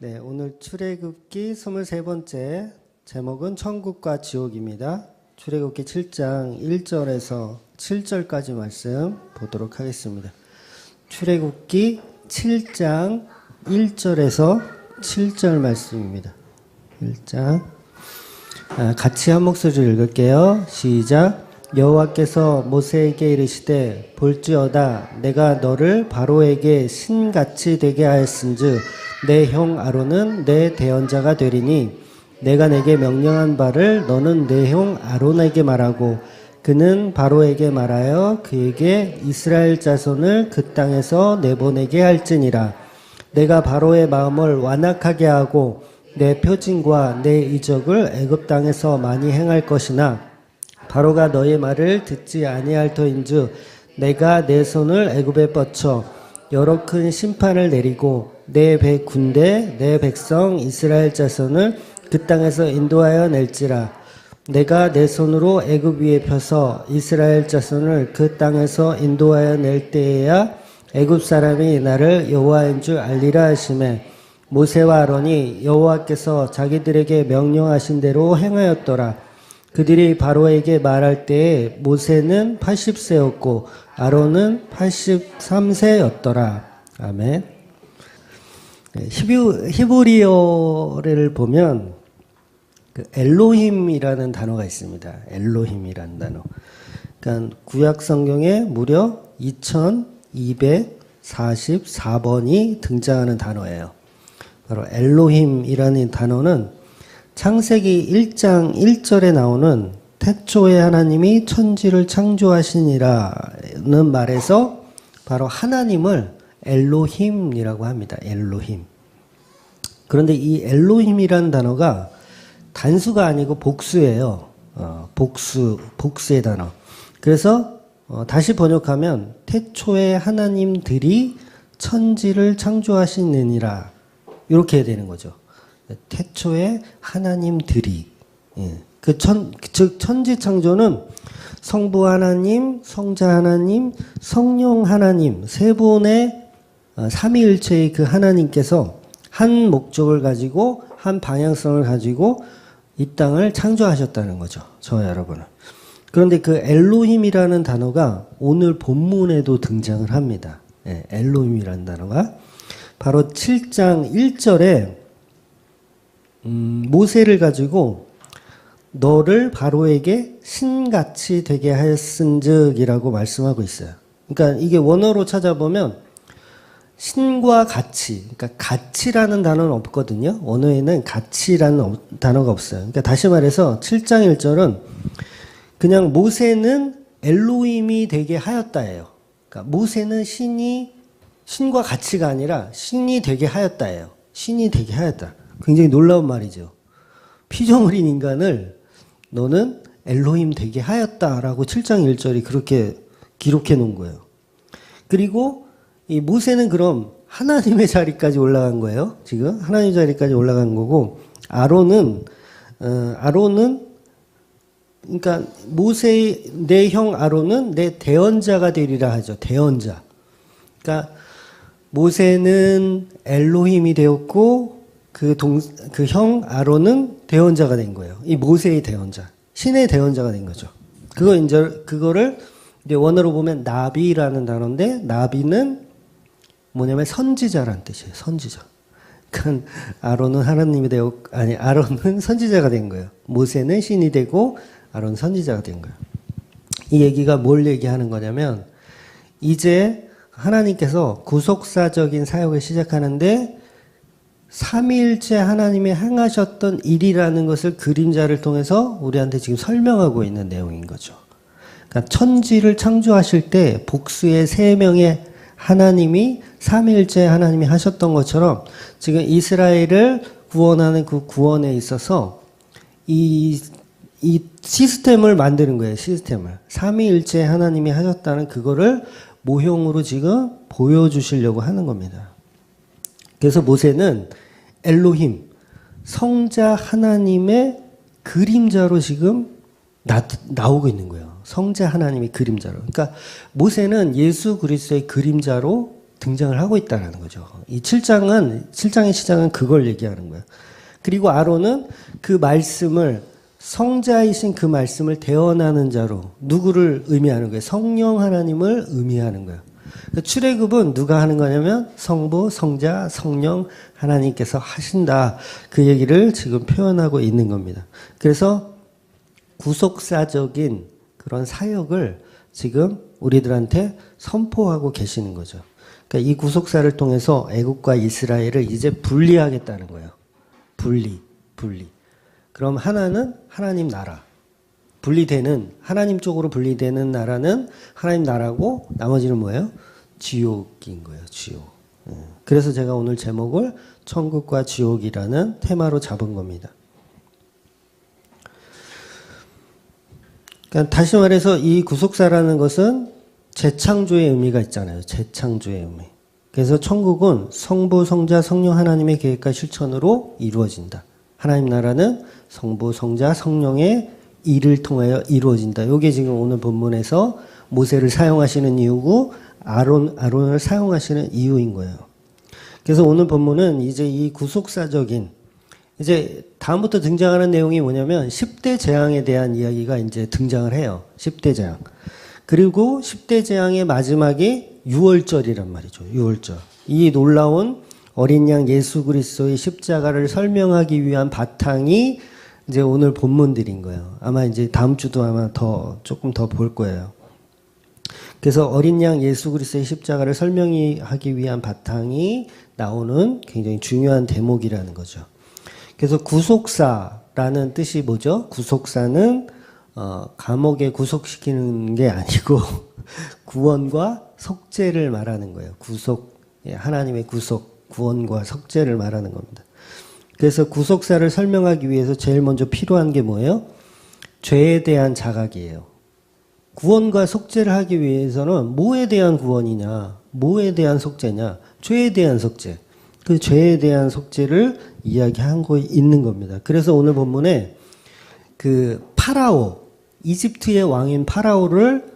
네, 오늘 출애굽기 23번째 제목은 천국과 지옥입니다. 출애굽기 7장 1절에서 7절까지 말씀 보도록 하겠습니다. 출애굽기 7장 1절에서 7절 말씀입니다. 1장 같이 한 목소리로 읽을게요. 시작. 여호와께서 모세에게 이르시되 볼지어다 내가 너를 바로에게 신같이 되게 하였은즉 내 형 아론은 내 대언자가 되리니 내가 내게 명령한 바를 너는 내 형 아론에게 말하고 그는 바로에게 말하여 그에게 이스라엘 자손을 그 땅에서 내보내게 할지니라. 내가 바로의 마음을 완악하게 하고 내 표징과 내 이적을 애굽 땅에서 많이 행할 것이나 바로가 너의 말을 듣지 아니할 터인즉 내가 내 손을 애굽에 뻗쳐 여러 큰 심판을 내리고 내 군대 내 백성 이스라엘 자손을 그 땅에서 인도하여 낼지라. 내가 내 손으로 애굽 위에 펴서 이스라엘 자손을 그 땅에서 인도하여 낼 때에야 애굽 사람이 나를 여호와인 줄 알리라 하시매 모세와 아론이 여호와께서 자기들에게 명령하신 대로 행하였더라. 그들이 바로에게 말할 때에 모세는 80세였고 아론은 83세였더라. 아멘. 히브리어를 보면 그 엘로힘이라는 단어가 있습니다. 엘로힘이라는 단어. 그러니까 구약 성경에 무려 2244번이 등장하는 단어예요. 바로 엘로힘이라는 단어는 창세기 1장 1절에 나오는 태초에 하나님이 천지를 창조하시니라는 말에서 바로 하나님을 엘로힘이라고 합니다. 엘로힘. 그런데 이 엘로힘이라는 단어가 단수가 아니고 복수예요. 복수의 단어. 그래서 다시 번역하면 태초에 하나님들이 천지를 창조하시느니라 이렇게 되는 거죠. 태초에 하나님들이 즉 천지 창조는 성부 하나님, 성자 하나님, 성령 하나님 세 분의 삼위일체의 그 하나님께서 한 목적을 가지고 한 방향성을 가지고 이 땅을 창조하셨다는 거죠. 저와 여러분은. 그런데 그 엘로힘이라는 단어가 오늘 본문에도 등장을 합니다. 엘로힘이라는 단어가 바로 7장 1절에 모세를 가지고 너를 바로에게 신같이 되게 하였은즉이라고 말씀하고 있어요. 그러니까 이게 원어로 찾아보면 신과 같이, 그러니까 같이라는 단어는 없거든요. 원어에는 같이라는 단어가 없어요. 그러니까 다시 말해서 7장 1절은 그냥 모세는 엘로힘이 되게 하였다예요. 그러니까 모세는 신과 같이가 아니라 신이 되게 하였다예요. 신이 되게 하였다. 굉장히 놀라운 말이죠. 피조물인 인간을 너는 엘로힘 되게 하였다라고 7장 1절이 그렇게 기록해 놓은 거예요. 그리고 이 모세는 그럼 하나님의 자리까지 올라간 거예요. 지금 하나님 자리까지 올라간 거고 아론은 그러니까 모세의 내 형 아론은 내 대언자가 되리라 하죠. 대언자. 그러니까 모세는 엘로힘이 되었고 그 형 아론은 대언자가 된 거예요. 이 모세의 대언자, 신의 대언자가 된 거죠. 그거를 이제 원어로 보면 나비라는 단어인데 나비는 뭐냐면 선지자라는 뜻이에요. 선지자. 그러니까 아론은 아론은 선지자가 된 거예요. 모세는 신이 되고 아론은 선지자가 된 거예요. 이 얘기가 뭘 얘기하는 거냐면 이제 하나님께서 구속사적인 사역을 시작하는데 삼위일체 하나님이 행하셨던 일이라는 것을 그림자를 통해서 우리한테 지금 설명하고 있는 내용인 거죠. 그러니까 천지를 창조하실 때 복수의 세 명의 하나님이 삼위일체 하나님이 하셨던 것처럼 지금 이스라엘을 구원하는 그 구원에 있어서 이 시스템을 만드는 거예요. 시스템을. 삼위일체 하나님이 하셨다는 그거를 모형으로 지금 보여주시려고 하는 겁니다. 그래서 모세는 엘로힘, 성자 하나님의 그림자로 지금 나오고 있는 거예요. 성자 하나님의 그림자로. 그러니까 모세는 예수 그리스도의 그림자로 등장을 하고 있다는 거죠. 이 7장의 시작은 그걸 얘기하는 거예요. 그리고 아론은 그 말씀을 성자이신 그 말씀을 대언하는 자로 누구를 의미하는 거예요? 성령 하나님을 의미하는 거예요. 그러니까 출애굽은 누가 하는 거냐면 성부, 성자, 성령 하나님께서 하신다. 그 얘기를 지금 표현하고 있는 겁니다. 그래서 구속사적인 그런 사역을 지금 우리들한테 선포하고 계시는 거죠. 그러니까 이 구속사를 통해서 애국과 이스라엘을 이제 분리하겠다는 거예요. 분리. 그럼 하나는 하나님 나라. 하나님 쪽으로 분리되는 나라는 하나님 나라고 나머지는 뭐예요? 지옥인 거예요, 지옥. 그래서 제가 오늘 제목을 천국과 지옥이라는 테마로 잡은 겁니다. 그러니까 다시 말해서 이 구속사라는 것은 재창조의 의미가 있잖아요. 재창조의 의미. 그래서 천국은 성부, 성자, 성령 하나님의 계획과 실천으로 이루어진다. 하나님 나라는 성부, 성자, 성령의 일을 통하여 이루어진다. 이게 지금 오늘 본문에서 모세를 사용하시는 이유고 아론을 사용하시는 이유인 거예요. 그래서 오늘 본문은 이제 이 구속사적인 이제 다음부터 등장하는 내용이 뭐냐면 10대 재앙에 대한 이야기가 이제 등장을 해요. 10대 재앙. 그리고 10대 재앙의 마지막이 유월절이란 말이죠. 유월절. 이 놀라운 어린 양 예수 그리스도의 십자가를 설명하기 위한 바탕이 이제 오늘 본문들인 거예요. 아마 이제 다음 주도 아마 조금 더 볼 거예요. 그래서 어린 양 예수 그리스도의 십자가를 설명하기 위한 바탕이 나오는 굉장히 중요한 대목이라는 거죠. 그래서 구속사라는 뜻이 뭐죠? 구속사는 감옥에 구속시키는 게 아니고 구원과 속죄를 말하는 거예요. 하나님의 구원과 속죄를 말하는 겁니다. 그래서 구속사를 설명하기 위해서 제일 먼저 필요한 게 뭐예요? 죄에 대한 자각이에요. 구원과 속죄를 하기 위해서는 뭐에 대한 구원이냐, 뭐에 대한 속죄냐, 죄에 대한 속죄. 그 죄에 대한 속죄를 이야기하고 있는 겁니다. 그래서 오늘 본문에 그 파라오, 이집트의 왕인 파라오를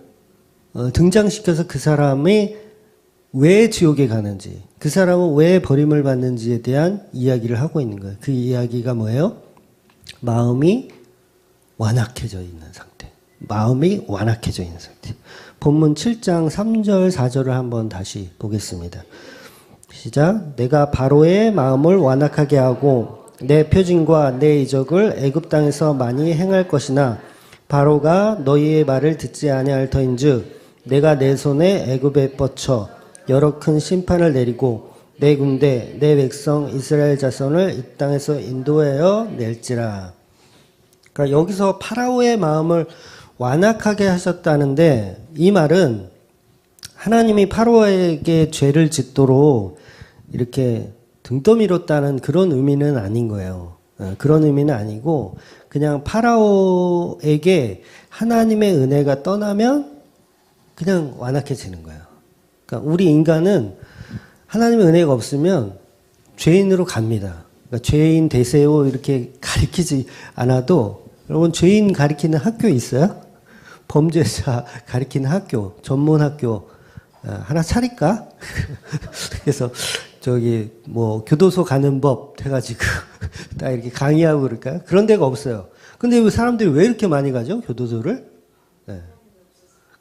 등장시켜서 그 사람이 왜 지옥에 가는지, 그 사람은 왜 버림을 받는지에 대한 이야기를 하고 있는 거예요. 그 이야기가 뭐예요? 마음이 완악해져 있는 상태. 마음이 완악해져 있는 상태. 본문 7장 3절 4절을 한번 다시 보겠습니다. 시작. 내가 바로의 마음을 완악하게 하고 내 표징과 내 이적을 애굽 땅에서 많이 행할 것이나 바로가 너희의 말을 듣지 아니할 터인즉 내가 내 손에 애굽에 뻗쳐 여러 큰 심판을 내리고 내 군대 내 백성 이스라엘 자손을 이 땅에서 인도하여 낼지라. 그러니까 여기서 파라오의 마음을 완악하게 하셨다는데 이 말은 하나님이 파라오에게 죄를 짓도록 이렇게 등 떠밀었다는 그런 의미는 아닌 거예요. 그런 의미는 아니고 그냥 파라오에게 하나님의 은혜가 떠나면 그냥 완악해지는 거예요. 그러니까 우리 인간은 하나님의 은혜가 없으면 죄인으로 갑니다. 그러니까 죄인 되세요 이렇게 가리키지 않아도 여러분 죄인 가리키는 학교 있어요? 범죄자 가리키는 학교, 전문 학교 하나 차릴까? 그래서 저기 뭐 교도소 가는 법 해가지고 딱 이렇게 강의하고 그럴까요? 그런 데가 없어요. 근데 사람들이 왜 이렇게 많이 가죠? 교도소를? 네.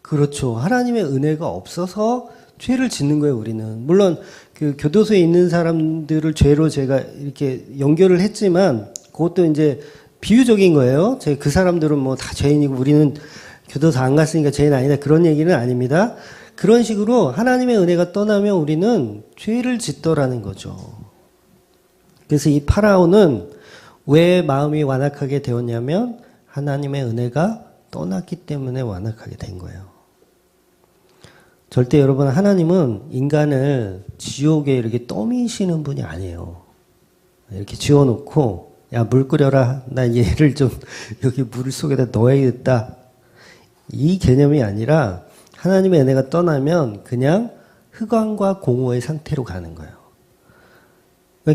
그렇죠. 하나님의 은혜가 없어서 죄를 짓는 거예요, 우리는. 물론 그 교도소에 있는 사람들을 죄로 제가 이렇게 연결을 했지만 그것도 이제 비유적인 거예요. 그 사람들은 뭐 다 죄인이고 우리는 교도소 안 갔으니까 죄인 아니다. 그런 얘기는 아닙니다. 그런 식으로 하나님의 은혜가 떠나면 우리는 죄를 짓더라는 거죠. 그래서 이 파라오는 왜 마음이 완악하게 되었냐면 하나님의 은혜가 떠났기 때문에 완악하게 된 거예요. 절대 여러분 하나님은 인간을 지옥에 이렇게 떠미시는 분이 아니에요. 이렇게 지워놓고 야 물 끓여라. 나 얘를 좀 여기 물 속에다 넣어야겠다. 이 개념이 아니라 하나님의 은혜가 떠나면 그냥 흑암과 공허의 상태로 가는 거예요.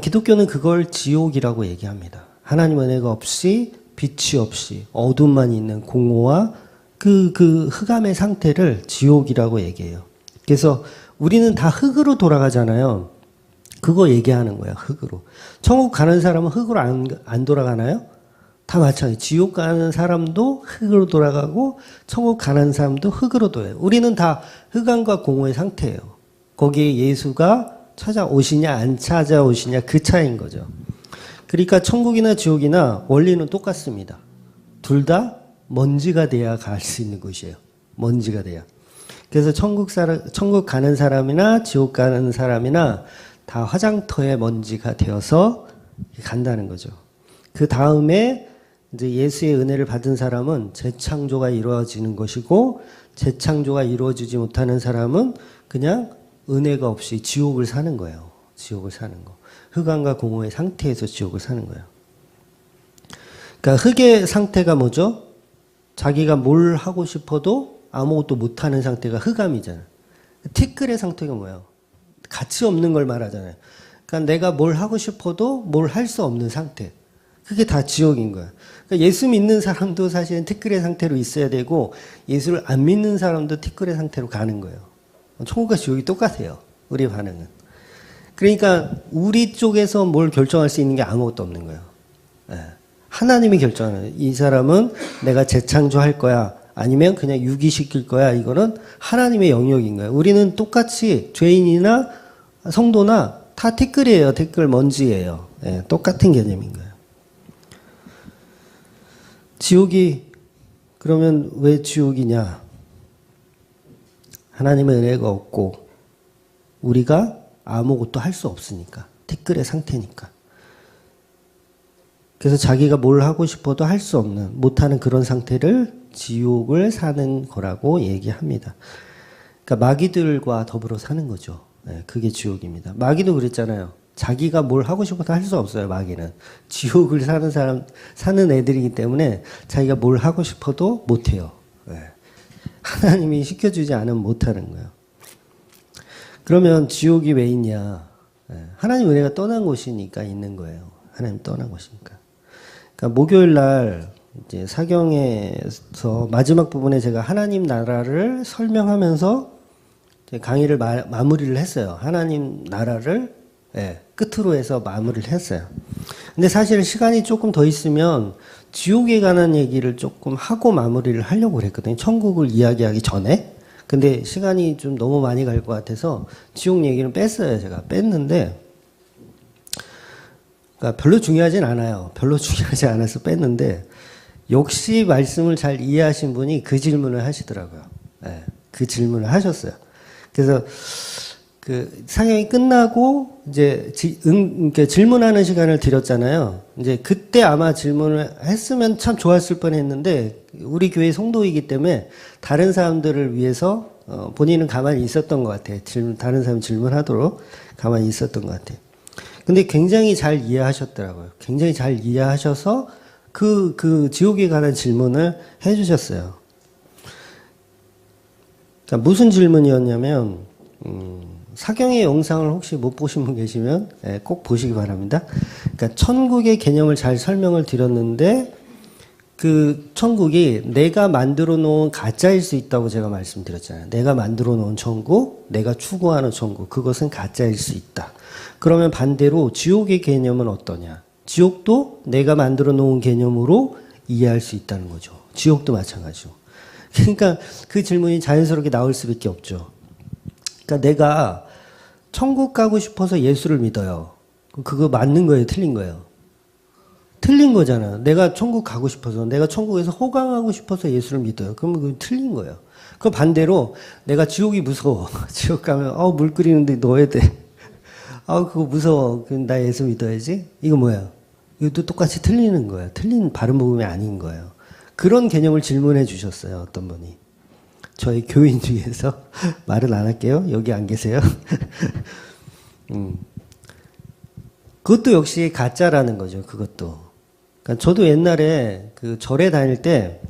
기독교는 그걸 지옥이라고 얘기합니다. 하나님 은혜가 없이 빛이 없이 어둠만 있는 공허와 그 흑암의 상태를 지옥이라고 얘기해요. 그래서 우리는 다 흙으로 돌아가잖아요. 그거 얘기하는 거야, 흙으로. 천국 가는 사람은 흙으로 안 돌아가나요? 다 마찬가지. 지옥 가는 사람도 흙으로 돌아가고 천국 가는 사람도 흙으로 돌아가요. 우리는 다 흑암과 공허의 상태예요. 거기에 예수가 찾아오시냐 안 찾아오시냐 그 차이인 거죠. 그러니까 천국이나 지옥이나 원리는 똑같습니다. 둘 다 먼지가 돼야 갈 수 있는 곳이에요. 먼지가 돼야. 그래서 천국 가는 사람이나 지옥 가는 사람이나 다 화장터의 먼지가 되어서 간다는 거죠. 그 다음에 이제 예수의 은혜를 받은 사람은 재창조가 이루어지는 것이고, 재창조가 이루어지지 못하는 사람은 그냥 은혜가 없이 지옥을 사는 거예요. 지옥을 사는 거. 흑암과 공허의 상태에서 지옥을 사는 거예요. 그러니까 흑의 상태가 뭐죠? 자기가 뭘 하고 싶어도 아무것도 못하는 상태가 흑암이잖아요. 티끌의 상태가 뭐예요? 가치 없는 걸 말하잖아요. 그러니까 내가 뭘 하고 싶어도 뭘 할 수 없는 상태. 그게 다 지옥인 거야. 그러니까 예수 믿는 사람도 사실은 티끌의 상태로 있어야 되고, 예수를 안 믿는 사람도 티끌의 상태로 가는 거예요. 천국과 지옥이 똑같아요. 우리 반응은. 그러니까 우리 쪽에서 뭘 결정할 수 있는 게 아무것도 없는 거예요. 네. 하나님이 결정하는, 이 사람은 내가 재창조할 거야, 아니면 그냥 유기시킬 거야, 이거는 하나님의 영역인 거예요. 우리는 똑같이 죄인이나 성도나 다 티끌이에요. 티끌 먼지예요. 네, 똑같은 개념인 거예요. 지옥이, 그러면 왜 지옥이냐? 하나님의 은혜가 없고 우리가 아무것도 할 수 없으니까. 티끌의 상태니까. 그래서 자기가 뭘 하고 싶어도 할 수 없는, 못하는 그런 상태를 지옥을 사는 거라고 얘기합니다. 그러니까 마귀들과 더불어 사는 거죠. 네, 그게 지옥입니다. 마귀도 그랬잖아요. 자기가 뭘 하고 싶어도 할 수 없어요, 마귀는. 지옥을 사는 애들이기 때문에 자기가 뭘 하고 싶어도 못해요. 네. 하나님이 시켜주지 않으면 못하는 거예요. 그러면 지옥이 왜 있냐? 네. 하나님 은혜가 떠난 곳이니까 있는 거예요. 하나님 떠난 곳이니까. 그러니까 목요일 날 이제 사경에서 마지막 부분에 제가 하나님 나라를 설명하면서 강의를 마무리를 했어요. 하나님 나라를 끝으로 해서 마무리를 했어요. 근데 사실 시간이 조금 더 있으면 지옥에 관한 얘기를 조금 하고 마무리를 하려고 그랬거든요. 천국을 이야기하기 전에. 근데 시간이 좀 너무 많이 갈 것 같아서 지옥 얘기는 뺐어요. 제가 뺐는데, 그러니까 별로 중요하진 않아요. 별로 중요하지 않아서 뺐는데, 역시 말씀을 잘 이해하신 분이 그 질문을 하시더라고요. 네, 그 질문을 하셨어요. 그래서 그 상영이 끝나고 이제 질문하는 시간을 드렸잖아요. 이제 그때 아마 질문을 했으면 참 좋았을 뻔했는데, 우리 교회 성도이기 때문에 다른 사람들을 위해서 본인은 가만히 있었던 것 같아요. 다른 사람 질문하도록 가만히 있었던 것 같아요. 근데 굉장히 잘 이해하셨더라고요. 굉장히 잘 이해하셔서 그 지옥에 관한 질문을 해주셨어요. 자, 무슨 질문이었냐면, 사경의 영상을 혹시 못 보신 분 계시면 꼭 보시기 바랍니다. 그러니까 천국의 개념을 잘 설명을 드렸는데, 그 천국이 내가 만들어 놓은 가짜일 수 있다고 제가 말씀드렸잖아요. 내가 만들어 놓은 천국, 내가 추구하는 천국, 그것은 가짜일 수 있다. 그러면 반대로 지옥의 개념은 어떠냐? 지옥도 내가 만들어 놓은 개념으로 이해할 수 있다는 거죠. 지옥도 마찬가지죠. 그러니까 그 질문이 자연스럽게 나올 수밖에 없죠. 그러니까 내가 천국 가고 싶어서 예수를 믿어요. 그거 맞는 거예요? 틀린 거예요? 틀린 거잖아요. 내가 천국 가고 싶어서, 내가 천국에서 호강하고 싶어서 예수를 믿어요. 그러면 그건 틀린 거예요. 그 반대로 내가 지옥이 무서워. 지옥 가면 물 끓이는데 넣어야 돼. 그거 무서워. 그럼 나 예수 믿어야지. 이거 뭐야? 이것도 똑같이 틀리는 거예요. 틀린 바른 복음이 아닌 거예요. 그런 개념을 질문해 주셨어요. 어떤 분이. 저희 교인 중에서 말은 안 할게요. 여기 안 계세요. 그것도 역시 가짜라는 거죠. 그것도. 그러니까 저도 옛날에 그 절에 다닐 때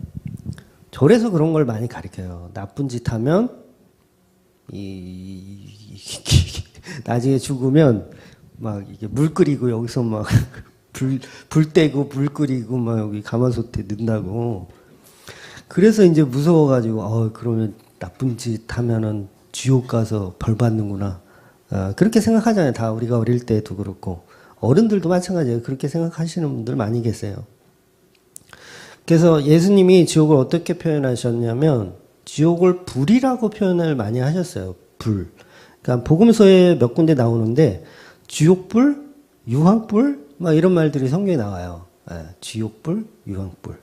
절에서 그런 걸 많이 가르쳐요. 나쁜 짓 하면 나중에 죽으면 막 이게 물 끓이고 여기서 막 불 떼고 물 끓이고 막 여기 가마솥에 넣는다고. 그래서 이제 무서워가지고 그러면 나쁜 짓 하면은 지옥 가서 벌 받는구나. 그렇게 생각하잖아요. 다 우리가 어릴 때도 그렇고 어른들도 마찬가지예요. 그렇게 생각하시는 분들 많이 계세요. 그래서 예수님이 지옥을 어떻게 표현하셨냐면 지옥을 불이라고 표현을 많이 하셨어요. 불. 그러니까 복음서에 몇 군데 나오는데 지옥불, 유황불 막 이런 말들이 성경에 나와요. 지옥불, 유황불.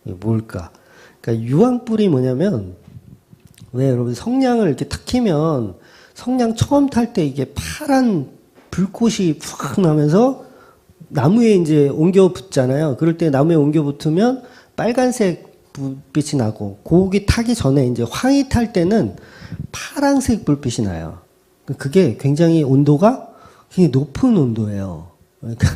이게 뭘까? 그러니까 유황불이 뭐냐면 왜 여러분 성냥을 이렇게 탁 켜면 성냥 처음 탈 때 이게 파란 불꽃이 푹 나면서 나무에 이제 옮겨 붙잖아요. 그럴 때 나무에 옮겨 붙으면 빨간색 불빛이 나고 고기 타기 전에 이제 황이 탈 때는 파란색 불빛이 나요. 그게 굉장히 온도가 굉장히 높은 온도예요. 그러니까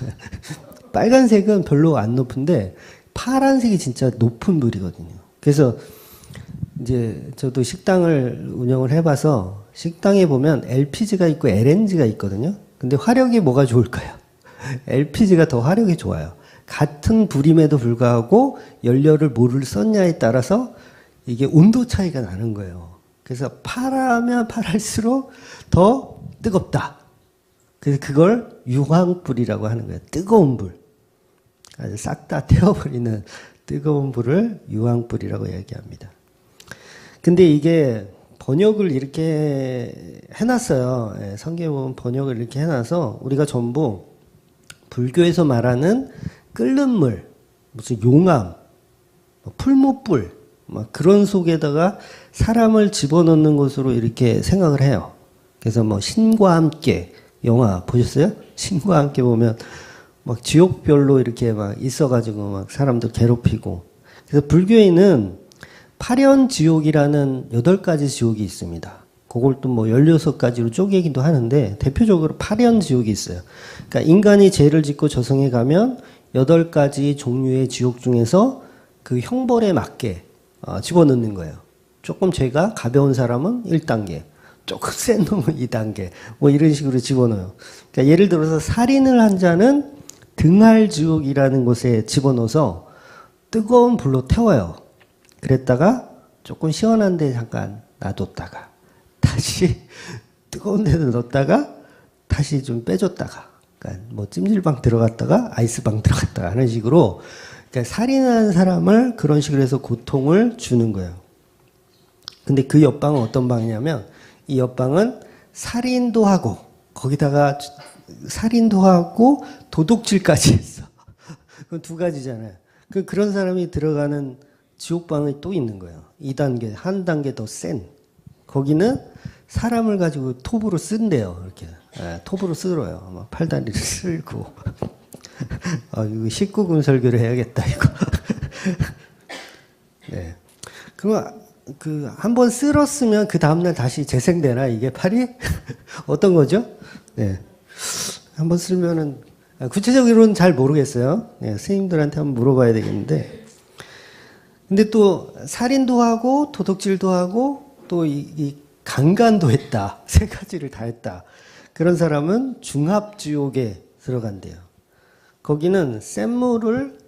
빨간색은 별로 안 높은데 파란색이 진짜 높은 불이거든요. 그래서 이제 저도 식당을 운영을 해봐서 식당에 보면 LPG가 있고 LNG가 있거든요. 근데 화력이 뭐가 좋을까요? LPG가 더 화력이 좋아요. 같은 불임에도 불구하고 연료를 뭐를 썼냐에 따라서 이게 온도 차이가 나는 거예요. 그래서 파라면 파랄수록 더 뜨겁다. 그래서 그걸 유황불이라고 하는 거예요. 뜨거운 불. 아주 싹 다 태워버리는 뜨거운 불을 유황불이라고 얘기합니다. 근데 이게 번역을 이렇게 해놨어요. 성경에 보면 번역을 이렇게 해놔서 우리가 전부 불교에서 말하는 끓는 물, 무슨 용암, 풀무불, 막 그런 속에다가 사람을 집어넣는 것으로 이렇게 생각을 해요. 그래서 뭐 신과 함께 영화 보셨어요? 신과 함께 보면 막 지옥별로 이렇게 막 있어가지고 막 사람들 괴롭히고. 그래서 불교에는 파련지옥이라는 8가지 지옥이 있습니다. 그걸 또 뭐 16가지로 쪼개기도 하는데 대표적으로 파련지옥이 있어요. 그러니까 인간이 죄를 짓고 저승에 가면 8가지 종류의 지옥 중에서 그 형벌에 맞게 집어넣는 거예요. 조금 죄가 가벼운 사람은 1단계, 조금 센 놈은 2단계, 뭐 이런 식으로 집어넣어요. 그러니까 예를 들어서 살인을 한 자는 등할지옥이라는 곳에 집어넣어서 뜨거운 불로 태워요. 그랬다가 조금 시원한 데 잠깐 놔뒀다가 다시 뜨거운 데도 넣었다가 다시 좀 빼줬다가 그러니까 뭐 찜질방 들어갔다가 아이스방 들어갔다가 하는 식으로 그러니까 살인한 사람을 그런 식으로 해서 고통을 주는 거예요. 근데 그 옆방은 어떤 방이냐면 이 옆방은 살인도 하고 거기다가 살인도 하고 도둑질까지 했어. 그건 2가지잖아요. 그런 사람이 들어가는 지옥방이 또 있는 거예요. 2단계, 한 단계 더 센. 거기는 사람을 가지고 톱으로 쓴대요. 이렇게. 톱으로 쓸어요. 막 팔다리를 쓸고. 이거 19금 설교를 해야겠다, 이거. 네. 한번 쓸었으면 그 다음날 다시 재생되나, 이게 팔이? 어떤 거죠? 네. 한번 쓰면은, 구체적으로는 잘 모르겠어요. 네, 선생님들한테 한번 물어봐야 되겠는데. 근데 또 살인도 하고 도둑질도 하고 또 이 강간도 했다. 3가지를 다 했다. 그런 사람은 중합지옥에 들어간대요. 거기는 센 물을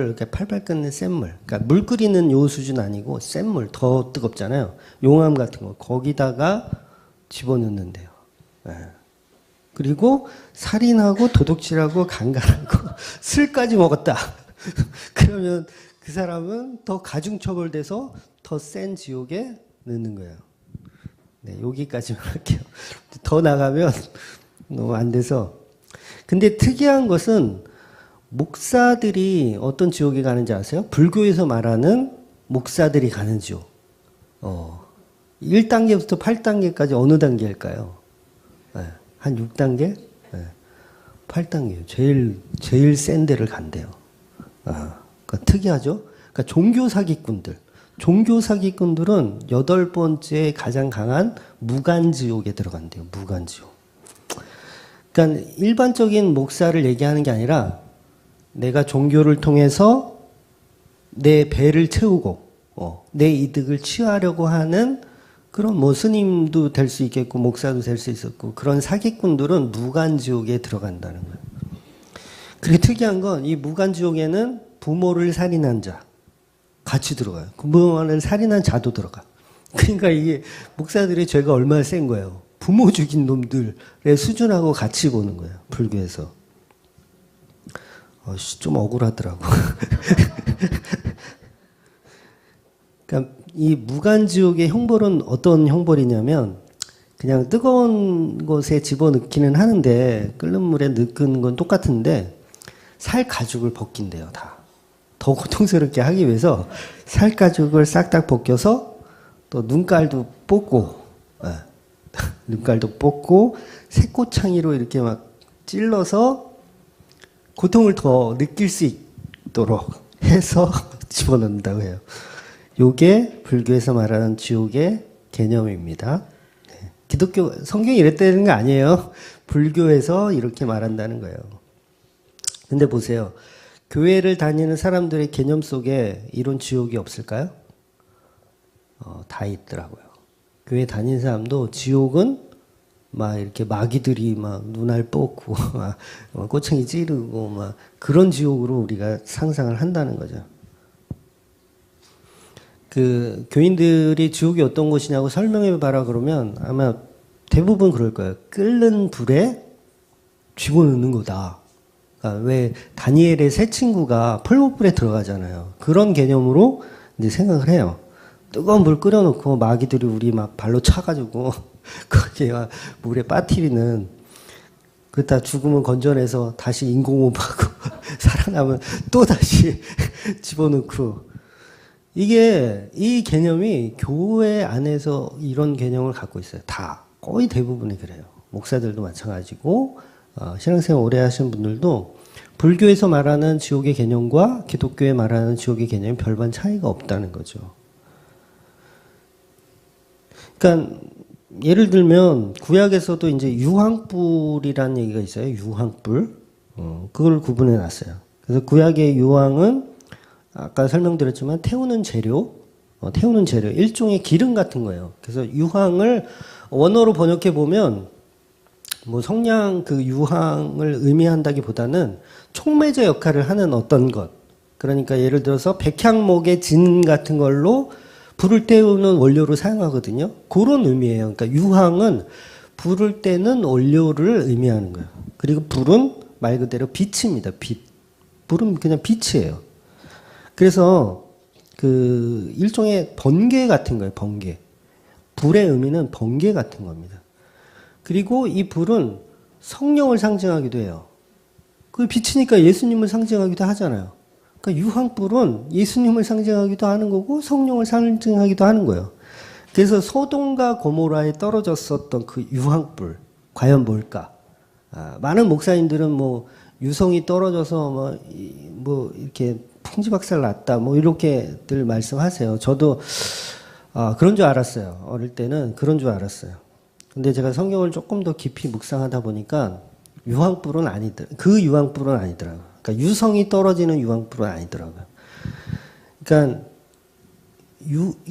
이렇게 팔팔 끓는 센 물. 그러니까 물 끓이는 요 수준 아니고 센 물 더 뜨겁잖아요. 용암 같은 거 거기다가 집어넣는데요. 네. 그리고 살인하고 도둑질하고 강간하고 술까지 먹었다. 그러면 그 사람은 더 가중처벌돼서 더 센 지옥에 넣는 거예요. 네, 여기까지만 할게요. 더 나가면 너무 안 돼서. 근데 특이한 것은 목사들이 어떤 지옥에 가는지 아세요? 불교에서 말하는 목사들이 가는 지옥. 1단계부터 8단계까지 어느 단계일까요? 네, 한 6단계? 네, 8단계요. 제일 센 데를 간대요. 그러니까 특이하죠? 그러니까 종교 사기꾼들은 8번째 가장 강한 무간지옥에 들어간대요. 무간지옥. 그러니까 일반적인 목사를 얘기하는 게 아니라 내가 종교를 통해서 내 배를 채우고 내 이득을 취하려고 하는 그런 뭐 스님도 될 수 있겠고 목사도 될 수 있었고 그런 사기꾼들은 무간지옥에 들어간다는 거예요. 그게 특이한 건 이 무간지옥에는 부모를 살인한 자 같이 들어가요. 부모를 살인한 자도 들어가. 그러니까 이게 목사들의 죄가 얼마나 센 거예요. 부모 죽인 놈들의 수준하고 같이 보는 거예요. 불교에서. 좀 억울하더라고. 그러니까 이 무간지옥의 형벌은 어떤 형벌이냐면 그냥 뜨거운 것에 집어넣기는 하는데 끓는 물에 넣는 건 똑같은데 살 가죽을 벗긴대요. 다. 더 고통스럽게 하기 위해서 살 가죽을 싹 다 벗겨서 또 눈깔도 뽑고 눈깔도 뽑고 새꼬창이로 이렇게 막 찔러서 고통을 더 느낄 수 있도록 해서 집어넣는다고 해요. 요게 불교에서 말하는 지옥의 개념입니다. 네. 기독교 성경이 이랬다는 거 아니에요. 불교에서 이렇게 말한다는 거예요. 근데 보세요. 교회를 다니는 사람들의 개념 속에 이런 지옥이 없을까요? 다 있더라고요. 교회 다니는 사람도 지옥은 막 이렇게 마귀들이 막 눈알 뽑고 막 꼬챙이 찌르고 막 그런 지옥으로 우리가 상상을 한다는 거죠. 그 교인들이 지옥이 어떤 곳이냐고 설명해 봐라 그러면 아마 대부분 그럴 거예요. 끓는 불에 집어넣는 거다. 그러니까 왜 다니엘의 세 친구가 풀무불에 들어가잖아요. 그런 개념으로 이제 생각을 해요. 뜨거운 물 끓여놓고 마귀들이 우리 막 발로 차가지고 거기에 물에 빠뜨리는 그러다 죽으면 건져내서 다시 인공호흡하고 살아나면 또 다시 집어넣고 이게 이 개념이 교회 안에서 이런 개념을 갖고 있어요. 다 거의 대부분이 그래요. 목사들도 마찬가지고 신앙생활 오래 하신 분들도 불교에서 말하는 지옥의 개념과 기독교에 말하는 지옥의 개념이 별반 차이가 없다는 거죠. 그러니까 예를 들면 구약에서도 이제 유황불이라는 얘기가 있어요. 유황불. 그걸 구분해 놨어요. 그래서 구약의 유황은 아까 설명드렸지만 태우는 재료, 일종의 기름 같은 거예요. 그래서 유황을 원어로 번역해 보면 뭐 성냥 그 유황을 의미한다기보다는 촉매제 역할을 하는 어떤 것. 그러니까 예를 들어서 백향목의 진 같은 걸로 불을 때우는 원료로 사용하거든요. 그런 의미예요. 그러니까 유황은 불을 때는 원료를 의미하는 거예요. 그리고 불은 말 그대로 빛입니다. 빛. 불은 그냥 빛이에요. 그래서 그 일종의 번개 같은 거예요. 번개. 불의 의미는 번개 같은 겁니다. 그리고 이 불은 성령을 상징하기도 해요. 그 빛이니까 예수님을 상징하기도 하잖아요. 그러니까 유황불은 예수님을 상징하기도 하는 거고 성령을 상징하기도 하는 거예요. 그래서 소돔과 고모라에 떨어졌었던 그 유황불 과연 뭘까? 많은 목사님들은 뭐 유성이 떨어져서 뭐 이렇게 풍지박살 났다 뭐 이렇게들 말씀하세요. 저도 그런 줄 알았어요. 어릴 때는 그런 줄 알았어요. 근데 제가 성경을 조금 더 깊이 묵상하다 보니까 유황불은 아니더라고요. 그 유황불은 아니더라고요. 그러니까 유성이 떨어지는 유황불은 아니더라고요. 그러니까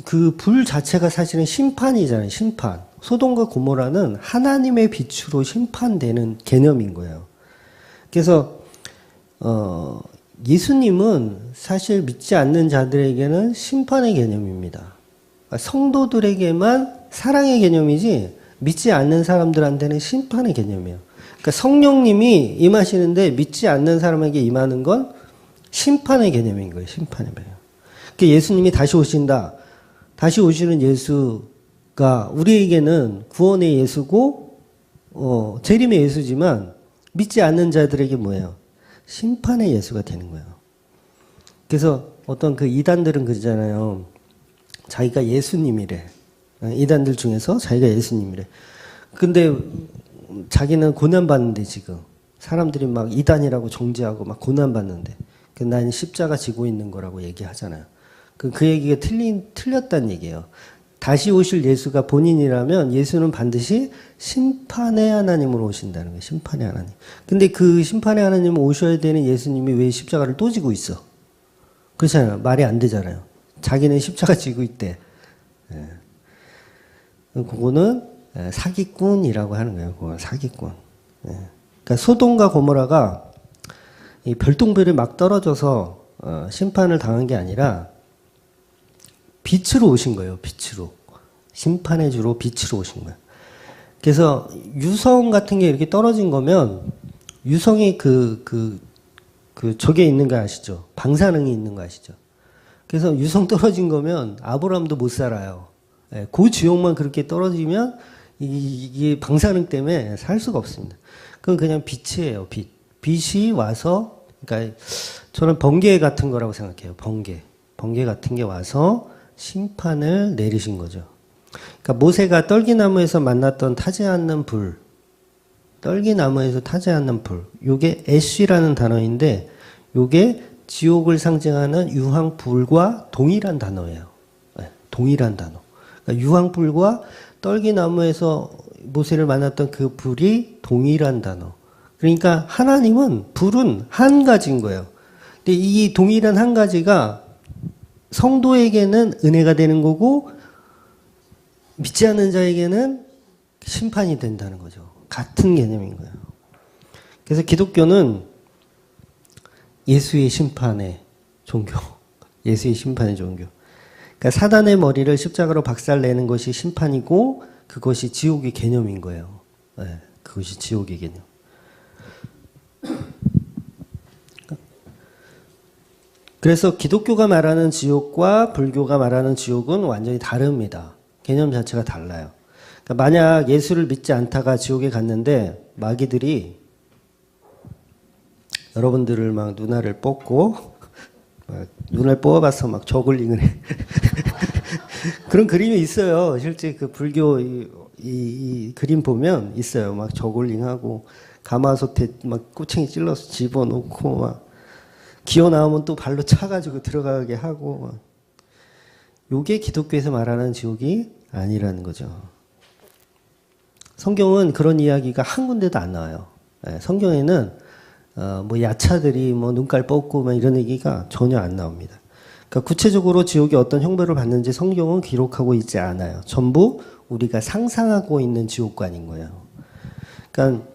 그 불 자체가 사실은 심판이잖아요. 심판. 소돔과 고모라는 하나님의 빛으로 심판되는 개념인 거예요. 그래서 예수님은 사실 믿지 않는 자들에게는 심판의 개념입니다. 그러니까 성도들에게만 사랑의 개념이지 믿지 않는 사람들한테는 심판의 개념이에요. 그러니까 성령님이 임하시는데 믿지 않는 사람에게 임하는 건 심판의 개념인 거예요. 심판의 개념. 그러니까 예수님이 다시 오신다. 다시 오시는 예수가 우리에게는 구원의 예수고 재림의 예수지만 믿지 않는 자들에게 뭐예요? 심판의 예수가 되는 거예요. 그래서 어떤 그 이단들은 그러잖아요. 자기가 예수님이래. 이단들 중에서 자기가 예수님이래. 근데 자기는 고난받는데 지금. 사람들이 막 이단이라고 정죄하고 막 고난받는데. 난 십자가 지고 있는 거라고 얘기하잖아요. 그 얘기가 틀렸다는 얘기예요. 다시 오실 예수가 본인이라면 예수는 반드시 심판의 하나님으로 오신다는 거예요. 심판의 하나님. 근데 그 심판의 하나님 오셔야 되는 예수님이 왜 십자가를 또 지고 있어? 그렇잖아요. 말이 안 되잖아요. 자기는 십자가 지고 있대. 예. 그거는 사기꾼이라고 하는 거예요. 그건 사기꾼. 예. 그러니까 소돔과 고모라가 이 별똥별이 막 떨어져서 심판을 당한 게 아니라 빛으로 오신 거예요. 빛으로. 심판의 주로 빛으로 오신 거예요. 그래서 유성 같은 게 이렇게 떨어진 거면 유성이 저게 있는 거 아시죠? 방사능이 있는 거 아시죠? 그래서 유성 떨어진 거면 아브라함도 못 살아요. 예, 그 지옥만 그렇게 떨어지면 이게 방사능 때문에 살 수가 없습니다. 그건 그냥 빛이에요, 빛. 빛이 와서, 그러니까 저는 번개 같은 거라고 생각해요, 번개. 번개 같은 게 와서 심판을 내리신 거죠. 그러니까 모세가 떨기나무에서 만났던 타지 않는 불, 떨기나무에서 타지 않는 불, 요게 애쉬라는 단어인데 요게 지옥을 상징하는 유황불과 동일한 단어예요. 네, 동일한 단어. 그러니까 유황불과 떨기나무에서 모세를 만났던 그 불이 동일한 단어. 그러니까 하나님은 불은 한 가지인 거예요. 근데 이 동일한 한 가지가 성도에게는 은혜가 되는 거고 믿지 않는 자에게는 심판이 된다는 거죠. 같은 개념인 거예요. 그래서 기독교는 예수의 심판의 종교. 예수의 심판의 종교. 그러니까 사단의 머리를 십자가로 박살내는 것이 심판이고 그것이 지옥의 개념인 거예요. 네, 그것이 지옥의 개념. 그래서 기독교가 말하는 지옥과 불교가 말하는 지옥은 완전히 다릅니다. 개념 자체가 달라요. 그러니까 만약 예수를 믿지 않다가 지옥에 갔는데 마귀들이 여러분들을 막 눈알을 뽑고 눈을 뽑아봐서 막 저글링을 해. 그런 그림이 있어요. 실제 그 불교 이 그림 보면 있어요. 막 저글링하고 가마솥에 막 꼬챙이 찔러서 집어넣고 막 기어 나오면 또 발로 차가지고 들어가게 하고 막. 요게 기독교에서 말하는 지옥이 아니라는 거죠. 성경은 그런 이야기가 한 군데도 안 나와요. 성경에는 뭐 야차들이 뭐 눈깔 뽑고 막 이런 얘기가 전혀 안 나옵니다. 그러니까 구체적으로 지옥이 어떤 형벌을 받는지 성경은 기록하고 있지 않아요. 전부 우리가 상상하고 있는 지옥관인 거예요. 그러니까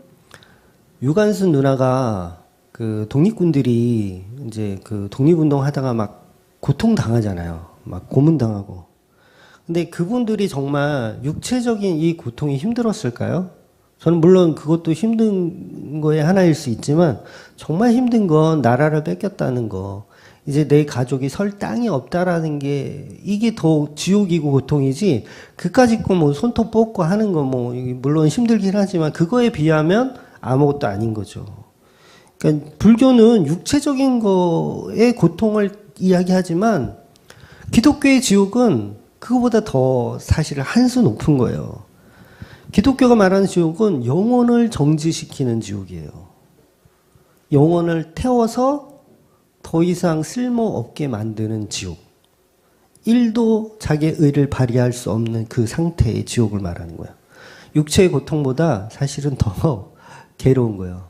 유관순 누나가 그 독립군들이 이제 그 독립운동 하다가 막 고통 당하잖아요. 막 고문당하고. 근데 그분들이 정말 육체적인 이 고통이 힘들었을까요? 저는 물론 그것도 힘든 거의 하나일 수 있지만 정말 힘든 건 나라를 뺏겼다는 거. 이제 내 가족이 설 땅이 없다라는 게 이게 더 지옥이고 고통이지 그까짓 거 뭐 손톱 뽑고 하는 거 뭐 물론 힘들긴 하지만 그거에 비하면 아무것도 아닌 거죠. 그러니까 불교는 육체적인 거의 고통을 이야기하지만 기독교의 지옥은 그거보다 더 사실 한 수 높은 거예요. 기독교가 말하는 지옥은 영혼을 정지시키는 지옥이에요. 영혼을 태워서 더 이상 쓸모없게 만드는 지옥. 1도 자기의 의를 발휘할 수 없는 그 상태의 지옥을 말하는 거예요. 육체의 고통보다 사실은 더 괴로운 거예요.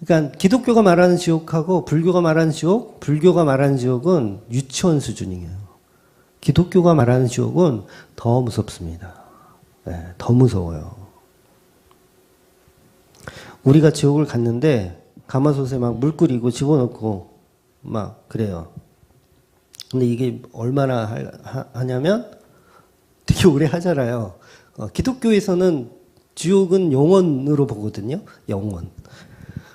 그러니까 기독교가 말하는 지옥하고 불교가 말하는 지옥, 불교가 말하는 지옥은 유치원 수준이에요. 기독교가 말하는 지옥은 더 무섭습니다. 네, 더 무서워요. 우리가 지옥을 갔는데 가마솥에 막 물 끓이고 집어넣고 막 그래요. 근데 이게 얼마나 하냐면 되게 오래 하잖아요. 기독교에서는 지옥은 영원으로 보거든요. 영원.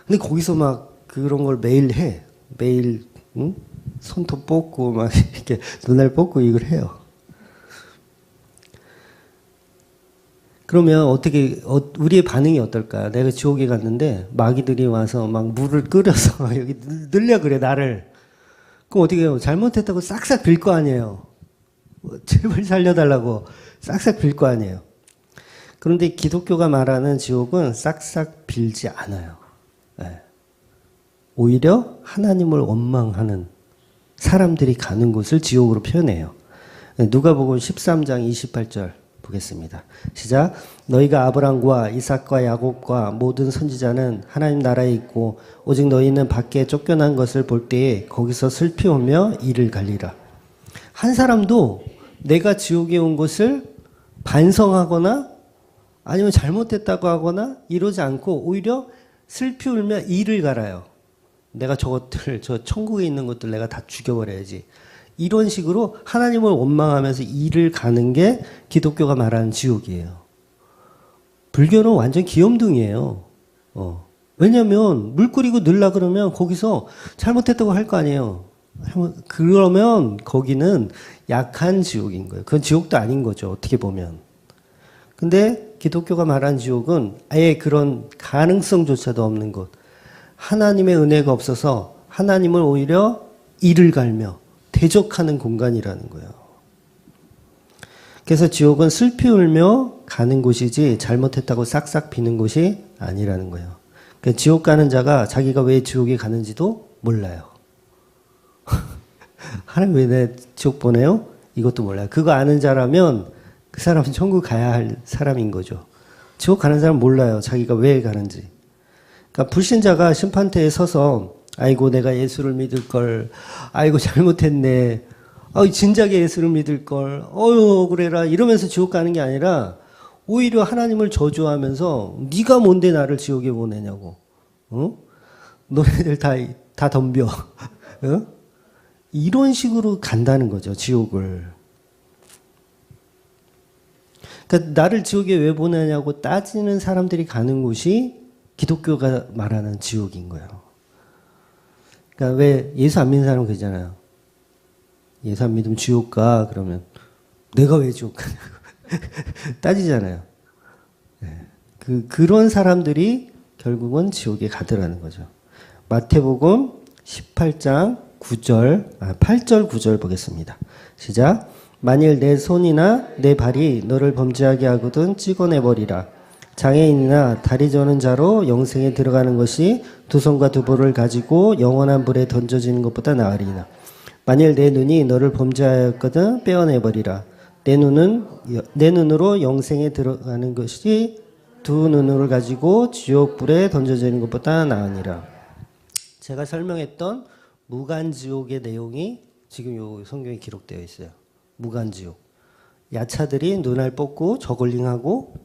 근데 거기서 막 그런 걸 매일 해. 매일 응? 손톱 뽑고 막 이렇게 눈알 뽑고 이걸 해요. 그러면 어떻게 우리의 반응이 어떨까? 내가 지옥에 갔는데 마귀들이 와서 막 물을 끓여서 여기 늘려 그래 나를. 그럼 어떻게 해요? 잘못했다고 싹싹 빌 거 아니에요. 제발 살려달라고 싹싹 빌 거 아니에요. 그런데 기독교가 말하는 지옥은 싹싹 빌지 않아요. 네. 오히려 하나님을 원망하는 사람들이 가는 곳을 지옥으로 표현해요. 누가복음 13장 28절 보겠습니다. 시작. 너희가 아브람과 이삭과 야곱과 모든 선지자는 하나님 나라에 있고 오직 너희는 밖에 쫓겨난 것을 볼 때에 거기서 슬피우며 이를 갈리라. 한 사람도 내가 지옥에 온 것을 반성하거나 아니면 잘못했다고 하거나 이러지 않고 오히려 슬피 울며 이를 갈아요. 내가 저것들, 저 천국에 있는 것들 내가 다 죽여버려야지. 이런 식으로 하나님을 원망하면서 일을 가는 게 기독교가 말하는 지옥이에요. 불교는 완전 귀염둥이에요. 왜냐면 물 끓이고 넣으려 그러면 거기서 잘못했다고 할 거 아니에요. 그러면 거기는 약한 지옥인 거예요. 그건 지옥도 아닌 거죠. 어떻게 보면. 근데 기독교가 말하는 지옥은 아예 그런 가능성조차도 없는 곳. 하나님의 은혜가 없어서 하나님을 오히려 이를 갈며 대적하는 공간이라는 거예요. 그래서 지옥은 슬피 울며 가는 곳이지 잘못했다고 싹싹 비는 곳이 아니라는 거예요. 그러니까 지옥 가는 자가 자기가 왜 지옥에 가는지도 몰라요. 하나님 왜 내 지옥 보내요? 이것도 몰라요. 그거 아는 자라면 그 사람은 천국 가야 할 사람인 거죠. 지옥 가는 사람은 몰라요. 자기가 왜 가는지. 그러니까 불신자가 심판대에 서서 아이고 내가 예수를 믿을 걸, 아이고 잘못했네, 진작에 예수를 믿을 걸, 억울해라 이러면서 지옥 가는 게 아니라 오히려 하나님을 저주하면서 네가 뭔데 나를 지옥에 보내냐고, 너네들 다 덤벼. 이런 식으로 간다는 거죠, 지옥을. 그러니까 나를 지옥에 왜 보내냐고 따지는 사람들이 가는 곳이 기독교가 말하는 지옥인 거예요. 그러니까 왜 예수 안 믿는 사람은 그러잖아요. 예수 안 믿으면 지옥 가. 그러면 내가 왜 지옥 가냐고 따지잖아요. 그런 사람들이 결국은 지옥에 가더라는 거죠. 마태복음 18장 8절 9절 보겠습니다. 시작. 만일 내 손이나 내 발이 너를 범죄하게 하거든 찍어내버리라. 장애인이나 다리 저는 자로 영생에 들어가는 것이 두 손과 두 볼을 가지고 영원한 불에 던져지는 것보다 나으리나. 만일 내 눈이 너를 범죄하였거든 빼어내버리라. 내 눈으로 영생에 들어가는 것이 두 눈을 가지고 지옥 불에 던져지는 것보다 나으니라. 제가 설명했던 무간지옥의 내용이 지금 요 성경에 기록되어 있어요. 무간지옥. 야차들이 눈알 뽑고 저글링하고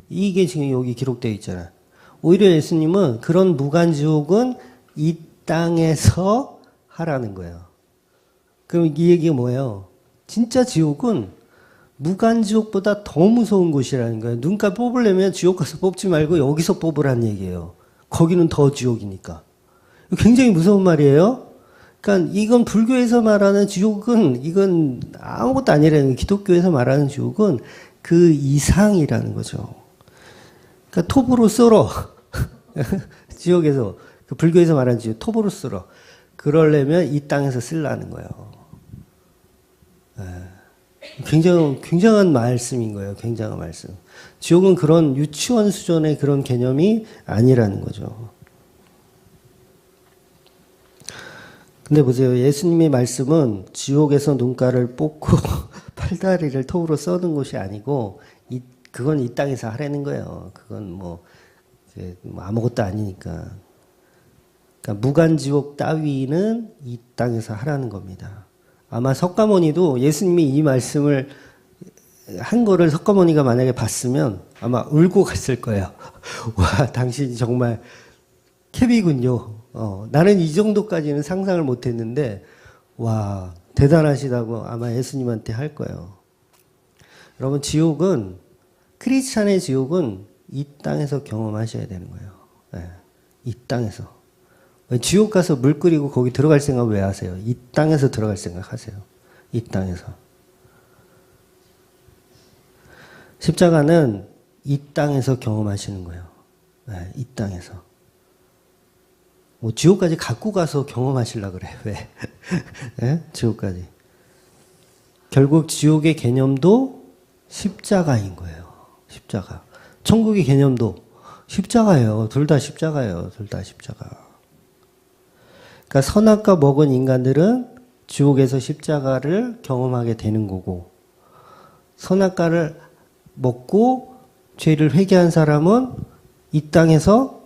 이게 지금 여기 기록되어 있잖아요. 오히려 예수님은 그런 무간지옥은 이 땅에서 하라는 거예요. 그럼 이 얘기가 뭐예요? 진짜 지옥은 무간지옥보다 더 무서운 곳이라는 거예요. 눈깔 뽑으려면 지옥 가서 뽑지 말고 여기서 뽑으라는 얘기예요. 거기는 더 지옥이니까. 굉장히 무서운 말이에요. 그러니까 이건 불교에서 말하는 지옥은 이건 아무것도 아니라는 거예요. 기독교에서 말하는 지옥은 그 이상이라는 거죠. 그러니까 톱으로 썰어. 지옥에서 그 불교에서 말하는 지옥 톱으로 썰어. 그러려면 이 땅에서 쓰려는 거예요. 굉장한 말씀인 거예요. 굉장한 말씀. 지옥은 그런 유치원 수준의 그런 개념이 아니라는 거죠. 근데 보세요. 예수님의 말씀은 지옥에서 눈깔을 뽑고 팔다리를 톱으로 써는 것이 아니고 그건 이 땅에서 하라는 거예요. 그건 뭐 아무것도 아니니까. 그러니까 무간지옥 따위는 이 땅에서 하라는 겁니다. 아마 석가모니도 예수님이 이 말씀을 한 거를 석가모니가 만약에 봤으면 아마 울고 갔을 거예요. 와, 당신이 정말 캡이군요. 나는 이 정도까지는 상상을 못했는데 와, 대단하시다고 아마 예수님한테 할 거예요. 여러분, 지옥은, 크리스찬의 지옥은 이 땅에서 경험하셔야 되는 거예요. 이 땅에서. 지옥 가서 물 끓이고 거기 들어갈 생각 왜 하세요? 이 땅에서 들어갈 생각 하세요. 이 땅에서. 십자가는 이 땅에서 경험하시는 거예요. 이 땅에서. 뭐 지옥까지 갖고 가서 경험하시려고 그래요. 왜? 네? 지옥까지. 결국 지옥의 개념도 십자가인 거예요. 십자가. 천국의 개념도 십자가예요. 둘 다 십자가예요. 둘 다 십자가. 그러니까 선악과 먹은 인간들은 지옥에서 십자가를 경험하게 되는 거고, 선악과를 먹고 죄를 회개한 사람은 이 땅에서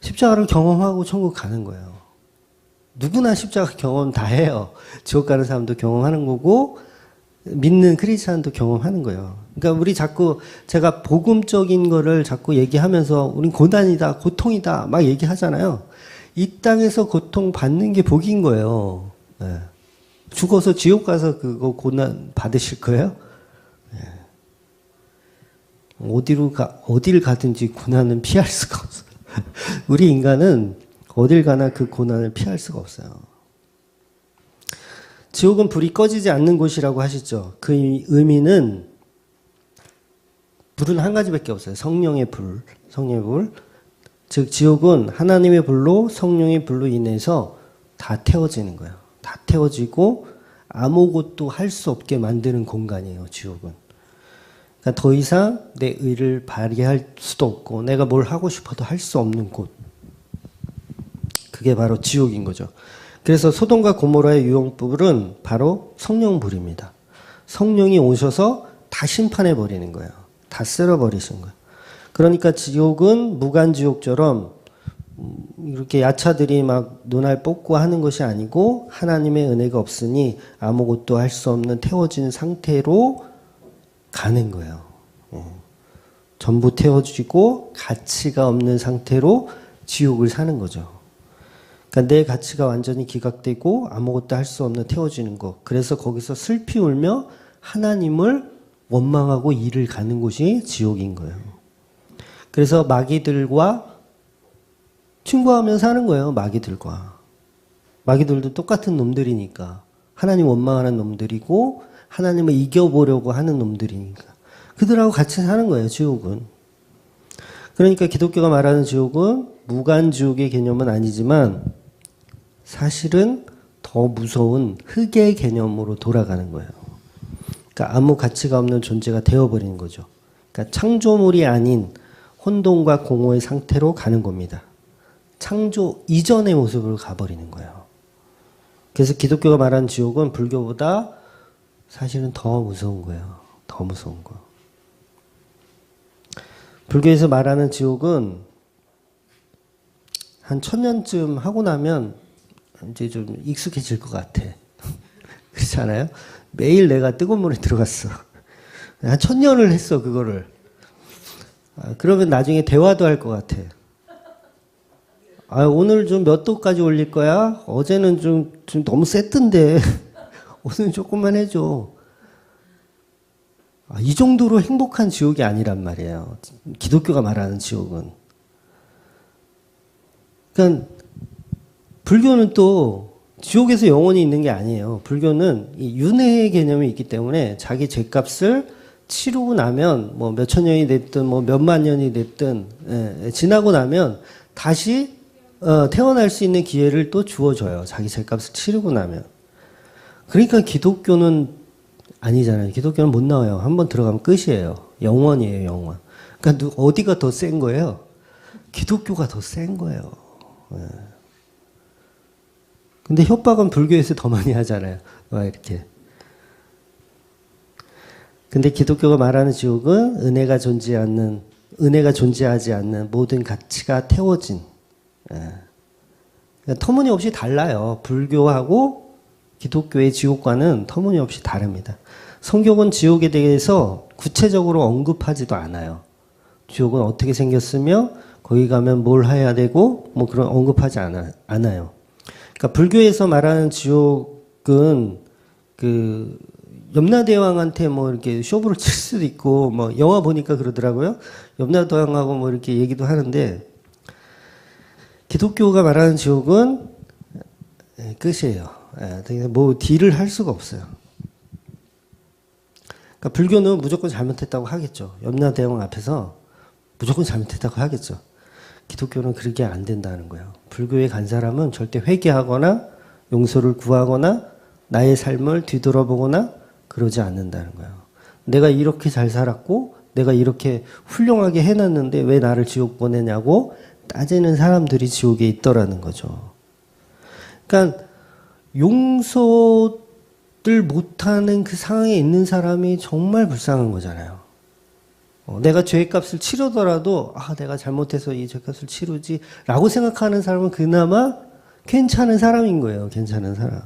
십자가를 경험하고 천국 가는 거예요. 누구나 십자가 경험 다 해요. 지옥 가는 사람도 경험하는 거고 믿는 크리스찬도 경험하는 거예요. 그러니까 우리 자꾸 제가 복음적인 거를 자꾸 얘기하면서 우린 고난이다, 고통이다 막 얘기하잖아요. 이 땅에서 고통 받는 게 복인 거예요. 네. 죽어서 지옥 가서 그거 고난 받으실 거예요? 어디를 가든지 고난은 피할 수가 없어요. 우리 인간은 어딜 가나 그 고난을 피할 수가 없어요. 지옥은 불이 꺼지지 않는 곳이라고 하시죠. 그 의미는 불은 한 가지밖에 없어요. 성령의 불. 성령의 불. 즉 지옥은 하나님의 불로 성령의 불로 인해서 다 태워지는 거예요. 다 태워지고 아무것도 할 수 없게 만드는 공간이에요. 지옥은. 그러니까 더 이상 내 의를 발휘할 수도 없고 내가 뭘 하고 싶어도 할 수 없는 곳. 그게 바로 지옥인 거죠. 그래서 소돔과 고모라의 유황불은 바로 성령불입니다. 성령이 오셔서 다 심판해 버리는 거예요. 다 쓸어버리신 거예요. 그러니까 지옥은 무간지옥처럼 이렇게 야차들이 막 눈알 뽑고 하는 것이 아니고 하나님의 은혜가 없으니 아무것도 할 수 없는 태워진 상태로 가는 거예요. 전부 태워지고 가치가 없는 상태로 지옥을 사는 거죠. 그러니까 내 가치가 완전히 기각되고 아무것도 할 수 없는 태워지는 것. 그래서 거기서 슬피 울며 하나님을 원망하고 일을 가는 곳이 지옥인 거예요. 그래서 마귀들과 친구하면 사는 거예요. 마귀들과. 마귀들도 똑같은 놈들이니까. 하나님 원망하는 놈들이고 하나님을 이겨보려고 하는 놈들이니까. 그들하고 같이 사는 거예요. 지옥은. 그러니까 기독교가 말하는 지옥은 무간지옥의 개념은 아니지만 사실은 더 무서운 흑의 개념으로 돌아가는 거예요. 그러니까 아무 가치가 없는 존재가 되어버리는 거죠. 그러니까 창조물이 아닌 혼돈과 공허의 상태로 가는 겁니다. 창조 이전의 모습으로 가버리는 거예요. 그래서 기독교가 말하는 지옥은 불교보다 사실은 더 무서운 거예요. 더 무서운 거. 불교에서 말하는 지옥은 한 1000년쯤 하고 나면 이제 좀 익숙해질 것 같아. 그렇지 않아요? 매일 내가 뜨거운 물에 들어갔어. 한 1000년을 했어, 그거를. 그러면 나중에 대화도 할 것 같아. 오늘 좀 몇 도까지 올릴 거야? 어제는 좀 너무 셌던데. 오늘 조금만 해줘. 이 정도로 행복한 지옥이 아니란 말이에요. 기독교가 말하는 지옥은. 그러니까 불교는 또 지옥에서 영원히 있는 게 아니에요. 불교는 이 윤회의 개념이 있기 때문에 자기 죄값을 치르고 나면 뭐 몇천 년이 됐든 뭐 몇만 년이 됐든 지나고 나면 다시 태어날 수 있는 기회를 또 주어줘요. 자기 죄값을 치르고 나면. 그러니까 기독교는 아니잖아요. 기독교는 못 나와요. 한번 들어가면 끝이에요. 영원이에요, 영원. 그러니까 어디가 더 센 거예요? 기독교가 더 센 거예요. 근데 협박은 불교에서 더 많이 하잖아요. 이렇게. 근데 기독교가 말하는 지옥은 은혜가 존재하지 않는 모든 가치가 태워진. 그러니까 터무니없이 달라요. 불교하고 기독교의 지옥과는 터무니없이 다릅니다. 성경은 지옥에 대해서 구체적으로 언급하지도 않아요. 지옥은 어떻게 생겼으며 거기 가면 뭘 해야 되고 뭐 그런 언급하지 않아요. 그러니까 불교에서 말하는 지옥은 그 염라대왕한테 뭐 이렇게 쇼부를 칠 수도 있고 뭐 영화 보니까 그러더라고요. 염라대왕하고 뭐 이렇게 얘기도 하는데 기독교가 말하는 지옥은 끝이에요. 뭐 딜을 할 수가 없어요. 그러니까 불교는 무조건 잘못했다고 하겠죠. 염라대왕 앞에서 무조건 잘못했다고 하겠죠. 기독교는 그렇게 안 된다는 거예요. 불교에 간 사람은 절대 회개하거나 용서를 구하거나 나의 삶을 뒤돌아보거나 그러지 않는다는 거예요. 내가 이렇게 잘 살았고 내가 이렇게 훌륭하게 해놨는데 왜 나를 지옥 보내냐고 따지는 사람들이 지옥에 있더라는 거죠. 그러니까 용서를 못하는 그 상황에 있는 사람이 정말 불쌍한 거잖아요. 내가 죄값을 치르더라도 내가 잘못해서 이 죄값을 치르지 라고 생각하는 사람은 그나마 괜찮은 사람인 거예요. 괜찮은 사람.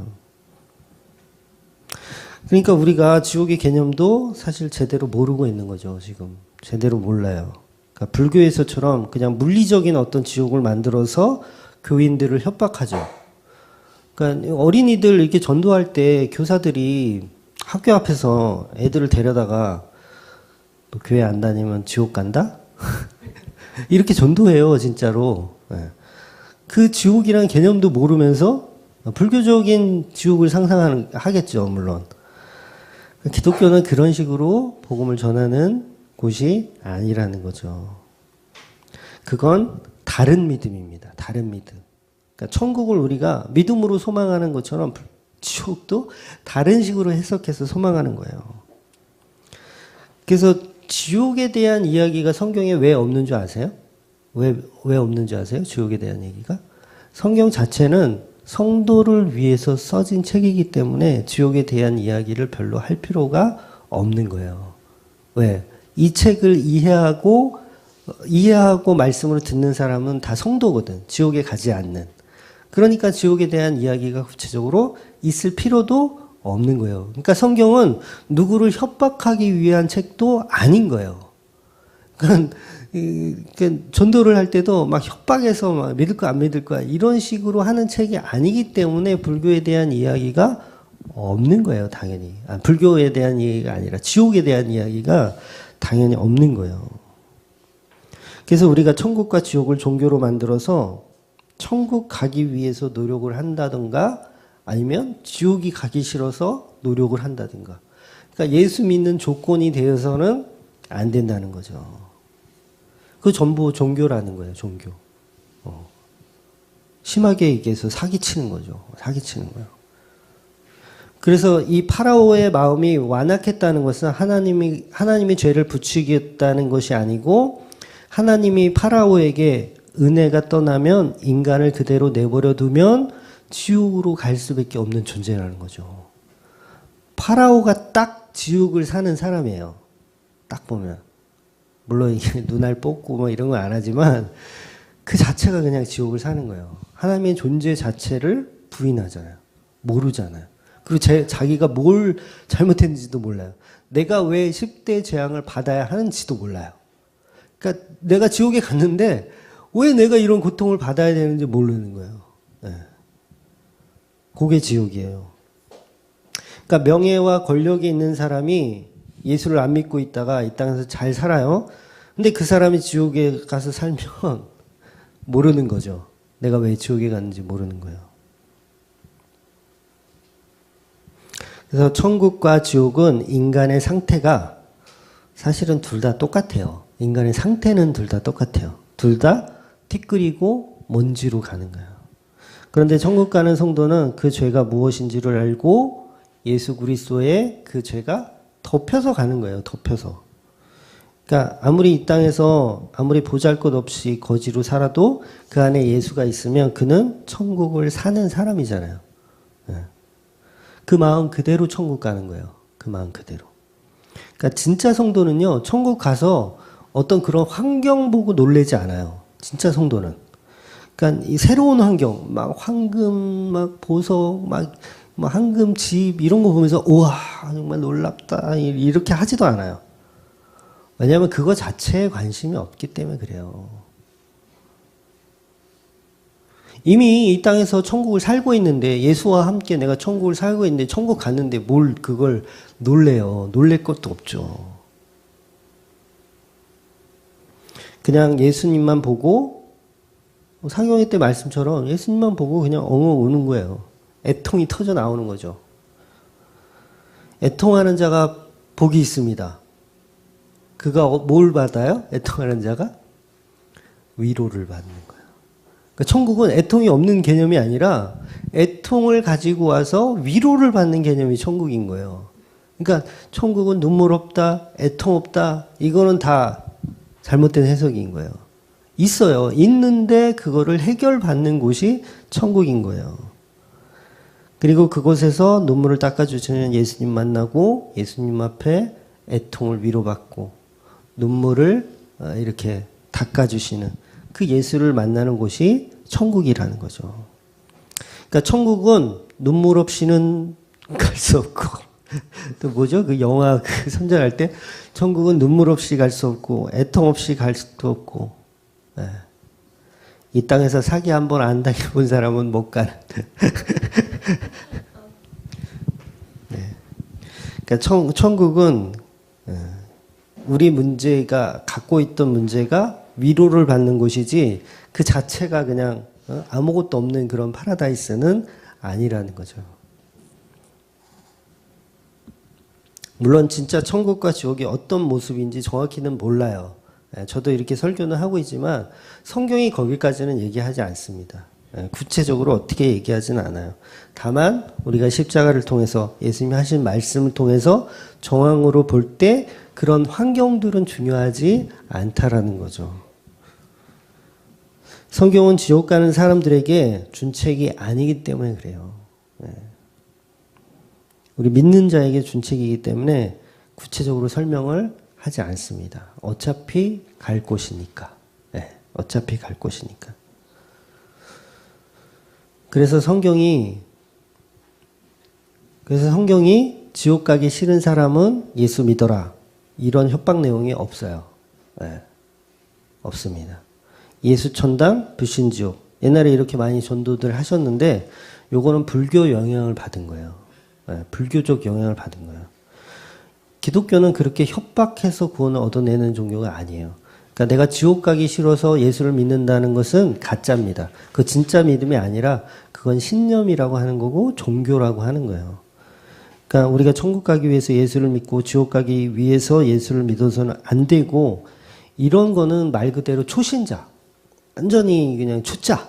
그러니까 우리가 지옥의 개념도 사실 제대로 모르고 있는 거죠. 지금 제대로 몰라요. 그러니까 불교에서처럼 그냥 물리적인 어떤 지옥을 만들어서 교인들을 협박하죠. 그러니까 어린이들 이렇게 전도할 때 교사들이 학교 앞에서 애들을 데려다가 너 교회 안 다니면 지옥 간다? 이렇게 전도해요, 진짜로. 그 지옥이라는 개념도 모르면서 불교적인 지옥을 상상하겠죠, 물론. 기독교는 그런 식으로 복음을 전하는 곳이 아니라는 거죠. 그건 다른 믿음입니다. 다른 믿음. 그러니까 천국을 우리가 믿음으로 소망하는 것처럼 지옥도 다른 식으로 해석해서 소망하는 거예요. 그래서 지옥에 대한 이야기가 성경에 왜 없는 줄 아세요? 왜 없는 줄 아세요? 지옥에 대한 얘기가? 성경 자체는 성도를 위해서 써진 책이기 때문에 지옥에 대한 이야기를 별로 할 필요가 없는 거예요. 왜? 이 책을 이해하고 말씀으로 듣는 사람은 다 성도거든. 지옥에 가지 않는. 그러니까 지옥에 대한 이야기가 구체적으로 있을 필요도 없는 거예요. 그러니까 성경은 누구를 협박하기 위한 책도 아닌 거예요. 그러니까 전도를 할 때도 막 협박해서 막 믿을 거야 안 믿을 거야 이런 식으로 하는 책이 아니기 때문에 불교에 대한 이야기가 없는 거예요. 당연히. 불교에 대한 이야기가 아니라 지옥에 대한 이야기가 당연히 없는 거예요. 그래서 우리가 천국과 지옥을 종교로 만들어서 천국 가기 위해서 노력을 한다든가 아니면 지옥이 가기 싫어서 노력을 한다든가. 그러니까 예수 믿는 조건이 되어서는 안 된다는 거죠. 그 전부 종교라는 거예요. 종교. 심하게 얘기해서 사기치는 거죠. 사기치는 거예요. 그래서 이 파라오의 마음이 완악했다는 것은 하나님이 죄를 부추기겠다는 것이 아니고 하나님이 파라오에게 은혜가 떠나면 인간을 그대로 내버려 두면 지옥으로 갈 수밖에 없는 존재라는 거죠. 파라오가 딱 지옥을 사는 사람이에요. 딱 보면. 물론 눈알 뽑고 뭐 이런 건 안 하지만 그 자체가 그냥 지옥을 사는 거예요. 하나님의 존재 자체를 부인하잖아요. 모르잖아요. 그리고 자기가 뭘 잘못했는지도 몰라요. 내가 왜 10대 재앙을 받아야 하는지도 몰라요. 그러니까 내가 지옥에 갔는데 왜 내가 이런 고통을 받아야 되는지 모르는 거예요. 네. 그게 지옥이에요. 그러니까 명예와 권력이 있는 사람이 예수를 안 믿고 있다가 이 땅에서 잘 살아요. 근데 그 사람이 지옥에 가서 살면 모르는 거죠. 내가 왜 지옥에 갔는지 모르는 거예요. 그래서 천국과 지옥은 인간의 상태가 사실은 둘 다 똑같아요. 인간의 상태는 둘 다 똑같아요. 둘 다 티끌이고 먼지로 가는 거예요. 그런데 천국 가는 성도는 그 죄가 무엇인지를 알고 예수 그리스도의 그 죄가 덮여서 가는 거예요. 덮여서. 그러니까 아무리 이 땅에서 아무리 보잘것없이 거지로 살아도 그 안에 예수가 있으면 그는 천국을 사는 사람이잖아요. 그 마음 그대로 천국 가는 거예요. 그 마음 그대로. 그러니까 진짜 성도는요. 천국 가서 어떤 그런 환경 보고 놀라지 않아요. 진짜 성도는. 그러니까 이 새로운 환경, 막 황금, 막 보석, 막 황금 집 이런 거 보면서 우와 정말 놀랍다 이렇게 하지도 않아요. 왜냐하면 그거 자체에 관심이 없기 때문에 그래요. 이미 이 땅에서 천국을 살고 있는데 예수와 함께 내가 천국을 살고 있는데 천국 갔는데 뭘 그걸 놀래요. 놀랄 것도 없죠. 그냥 예수님만 보고 상경회 때 말씀처럼 예수님만 보고 그냥 엉엉 우는 거예요. 애통이 터져 나오는 거죠. 애통하는 자가 복이 있습니다. 그가 뭘 받아요? 애통하는 자가? 위로를 받는 거예요. 그러니까 천국은 애통이 없는 개념이 아니라 애통을 가지고 와서 위로를 받는 개념이 천국인 거예요. 그러니까 천국은 눈물 없다, 애통 없다, 이거는 다 잘못된 해석인 거예요. 있어요. 있는데 그거를 해결받는 곳이 천국인 거예요. 그리고 그곳에서 눈물을 닦아주시는 예수님 만나고 예수님 앞에 애통을 위로받고 눈물을 이렇게 닦아주시는 그 예수를 만나는 곳이 천국이라는 거죠. 그러니까 천국은 눈물 없이는 갈 수 없고 또 뭐죠? 그 영화 그 선전할 때 천국은 눈물 없이 갈 수 없고 애통 없이 갈 수도 없고 이 땅에서 사기 한 번 안 당해본 사람은 못 가는 네. 그러니까 천국은 우리 문제가 갖고 있던 문제가 위로를 받는 곳이지 그 자체가 그냥 아무것도 없는 그런 파라다이스는 아니라는 거죠. 물론 진짜 천국과 지옥이 어떤 모습인지 정확히는 몰라요. 저도 이렇게 설교는 하고 있지만 성경이 거기까지는 얘기하지 않습니다. 구체적으로 어떻게 얘기하지는 않아요. 다만 우리가 십자가를 통해서 예수님이 하신 말씀을 통해서 정황으로 볼 때 그런 환경들은 중요하지 않다라는 거죠. 성경은 지옥 가는 사람들에게 준 책이 아니기 때문에 그래요. 우리 믿는 자에게 준 책이기 때문에 구체적으로 설명을 하지 않습니다. 어차피 갈 곳이니까. 어차피 갈 곳이니까. 그래서 성경이 지옥 가기 싫은 사람은 예수 믿어라. 이런 협박 내용이 없어요. 없습니다. 예수 천당, 불신지옥. 옛날에 이렇게 많이 전도들 하셨는데 요거는 불교 영향을 받은 거예요. 불교적 영향을 받은 거예요. 기독교는 그렇게 협박해서 구원을 얻어내는 종교가 아니에요. 그러니까 내가 지옥 가기 싫어서 예수를 믿는다는 것은 가짜입니다. 그 진짜 믿음이 아니라 그건 신념이라고 하는 거고 종교라고 하는 거예요. 그러니까 우리가 천국 가기 위해서 예수를 믿고 지옥 가기 위해서 예수를 믿어서는 안 되고 이런 거는 말 그대로 초신자. 완전히 그냥 초짜.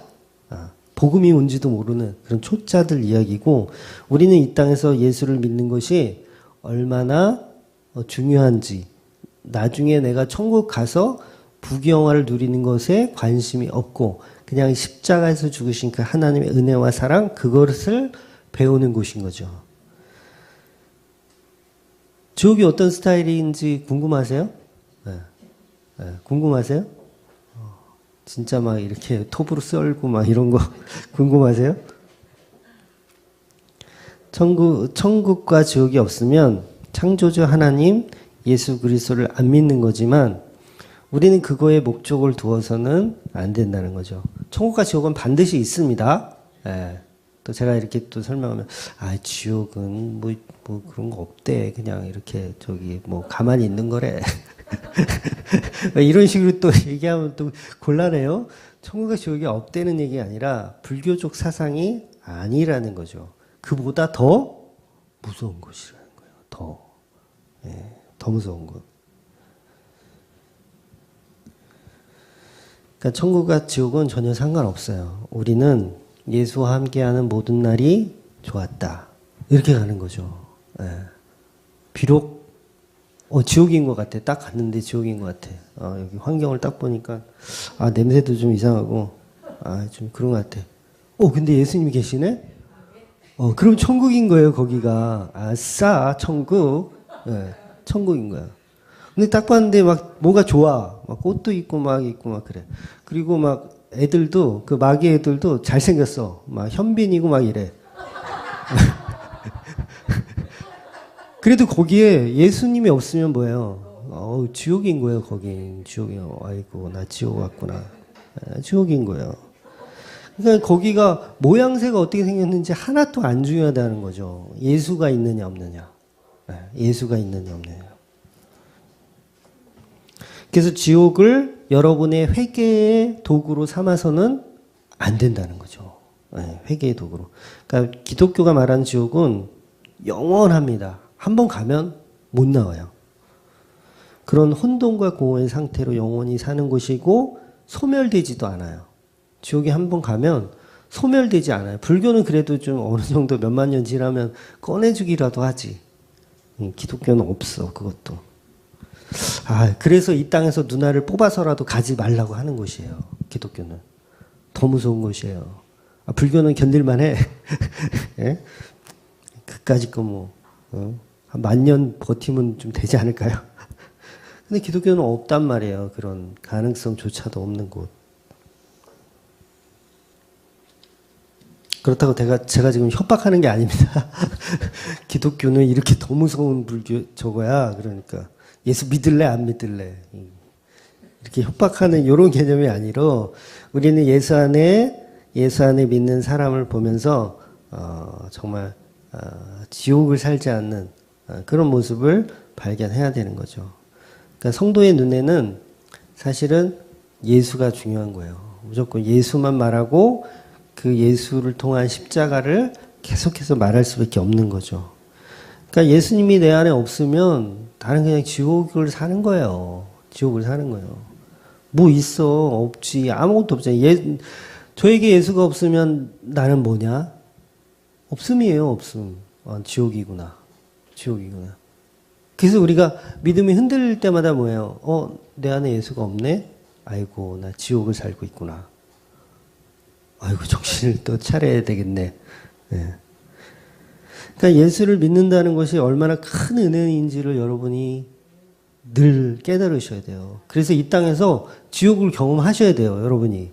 복음이 뭔지도 모르는 그런 초짜들 이야기고 우리는 이 땅에서 예수를 믿는 것이 얼마나 중요한지 나중에 내가 천국 가서 부귀영화를 누리는 것에 관심이 없고 그냥 십자가에서 죽으신 그 하나님의 은혜와 사랑 그것을 배우는 곳인 거죠. 지옥이 어떤 스타일인지 궁금하세요? 궁금하세요? 진짜 막 이렇게 톱으로 썰고 막 이런 거 궁금하세요? 천국과 지옥이 없으면 창조주 하나님 예수 그리스도를 안 믿는 거지만 우리는 그거에 목적을 두어서는 안 된다는 거죠. 천국과 지옥은 반드시 있습니다. 또 제가 이렇게 또 설명하면 지옥은 뭐 그런 거 없대. 그냥 이렇게 뭐 가만히 있는 거래. 이런 식으로 또 얘기하면 또 곤란해요. 천국과 지옥이 없다는 얘기가 아니라 불교적 사상이 아니라는 거죠. 그보다 더 무서운 것이라는 거예요. 더 무서운 것. 그러니까 천국과 지옥은 전혀 상관없어요. 우리는 예수와 함께하는 모든 날이 좋았다. 이렇게 가는 거죠. 비록 지옥인 것 같아. 딱 갔는데 지옥인 것 같아. 여기 환경을 딱 보니까 냄새도 좀 이상하고 좀 그런 것 같아. 근데 예수님이 계시네? 그럼 천국인 거예요. 거기가. 아싸 천국. 천국인 거야. 근데 딱 봤는데 막 뭐가 좋아. 막 꽃도 있고 막 그래. 그리고 막 애들도 그 마귀 애들도 잘생겼어. 막 현빈이고 막 이래. 그래도 거기에 예수님이 없으면 뭐예요? 지옥인 거예요, 거긴. 지옥이요. 아이고, 나 지옥 왔구나. 지옥인 거예요. 그러니까 거기가 모양새가 어떻게 생겼는지 하나도 안 중요하다는 거죠. 예수가 있느냐, 없느냐. 예수가 있느냐, 없느냐. 그래서 지옥을 여러분의 회개의 도구로 삼아서는 안 된다는 거죠. 회개의 도구로. 그러니까 기독교가 말하는 지옥은 영원합니다. 한번 가면 못 나와요. 그런 혼돈과 공허의 상태로 영원히 사는 곳이고 소멸되지도 않아요. 지옥에 한번 가면 소멸되지 않아요. 불교는 그래도 좀 어느 정도 몇만 년 지나면 꺼내주기라도 하지. 기독교는 없어, 그것도. 그래서 이 땅에서 누나를 뽑아서라도 가지 말라고 하는 곳이에요. 기독교는. 더 무서운 곳이에요. 불교는 견딜만 해. 예? 그까짓 거 한 10,000년 버티면 좀 되지 않을까요? 근데 기독교는 없단 말이에요. 그런 가능성조차도 없는 곳. 그렇다고 제가 지금 협박하는 게 아닙니다. 기독교는 이렇게 더 무서운 저거야. 그러니까 예수 믿을래 안 믿을래. 이렇게 협박하는 이런 개념이 아니라 우리는 예수 안에 믿는 사람을 보면서 정말 지옥을 살지 않는 그런 모습을 발견해야 되는 거죠. 그러니까 성도의 눈에는 사실은 예수가 중요한 거예요. 무조건 예수만 말하고 그 예수를 통한 십자가를 계속해서 말할 수밖에 없는 거죠. 그러니까 예수님이 내 안에 없으면 나는 그냥 지옥을 사는 거예요. 지옥을 사는 거예요. 뭐 있어? 없지. 아무것도 없잖아요. 저에게 예수가 없으면 나는 뭐냐? 없음이에요. 없음. 지옥이구나. 지옥이구나. 그래서 우리가 믿음이 흔들릴 때마다 뭐예요? 내 안에 예수가 없네? 아이고, 나 지옥을 살고 있구나. 아이고, 정신을 또 차려야 되겠네. 네. 그러니까 예수를 믿는다는 것이 얼마나 큰 은혜인지를 여러분이 늘 깨달으셔야 돼요. 그래서 이 땅에서 지옥을 경험하셔야 돼요. 여러분이.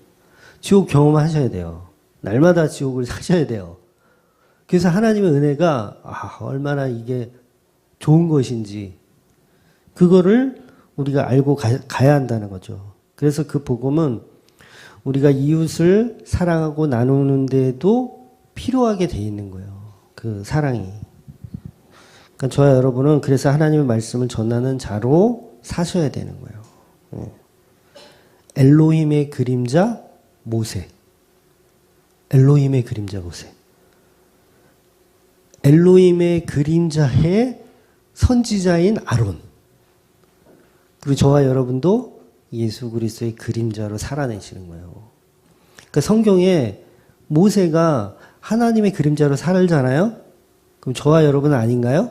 지옥 경험하셔야 돼요. 날마다 지옥을 사셔야 돼요. 그래서 하나님의 은혜가 얼마나 이게 좋은 것인지 그거를 우리가 알고 가야 한다는 거죠. 그래서 그 복음은 우리가 이웃을 사랑하고 나누는데도 필요하게 돼 있는 거예요. 그 사랑이. 그러니까 저와 여러분은 그래서 하나님의 말씀을 전하는 자로 사셔야 되는 거예요. 엘로힘의 그림자 모세. 엘로힘의 그림자 모세. 엘로힘의 그림자의 선지자인 아론. 그리고 저와 여러분도 예수 그리스도의 그림자로 살아내시는 거예요. 그러니까 성경에 모세가 하나님의 그림자로 살잖아요. 그럼 저와 여러분은 아닌가요?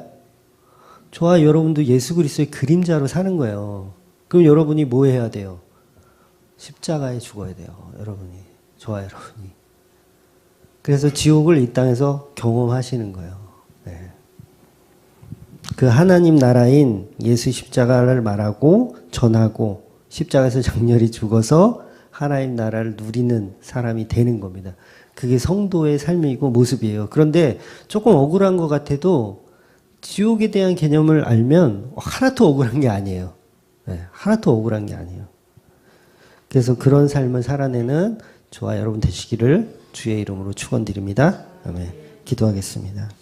저와 여러분도 예수 그리스도의 그림자로 사는 거예요. 그럼 여러분이 뭐 해야 돼요? 십자가에 죽어야 돼요. 여러분이. 저와 여러분이. 그래서 지옥을 이 땅에서 경험하시는 거예요. 네. 그 하나님 나라인 예수 십자가를 말하고 전하고 십자가에서 장렬히 죽어서 하나님 나라를 누리는 사람이 되는 겁니다. 그게 성도의 삶이고 모습이에요. 그런데 조금 억울한 것 같아도 지옥에 대한 개념을 알면 하나도 억울한 게 아니에요. 네, 하나도 억울한 게 아니에요. 그래서 그런 삶을 살아내는 저와 여러분 되시기를 주의 이름으로 축원드립니다. 아멘. 기도하겠습니다.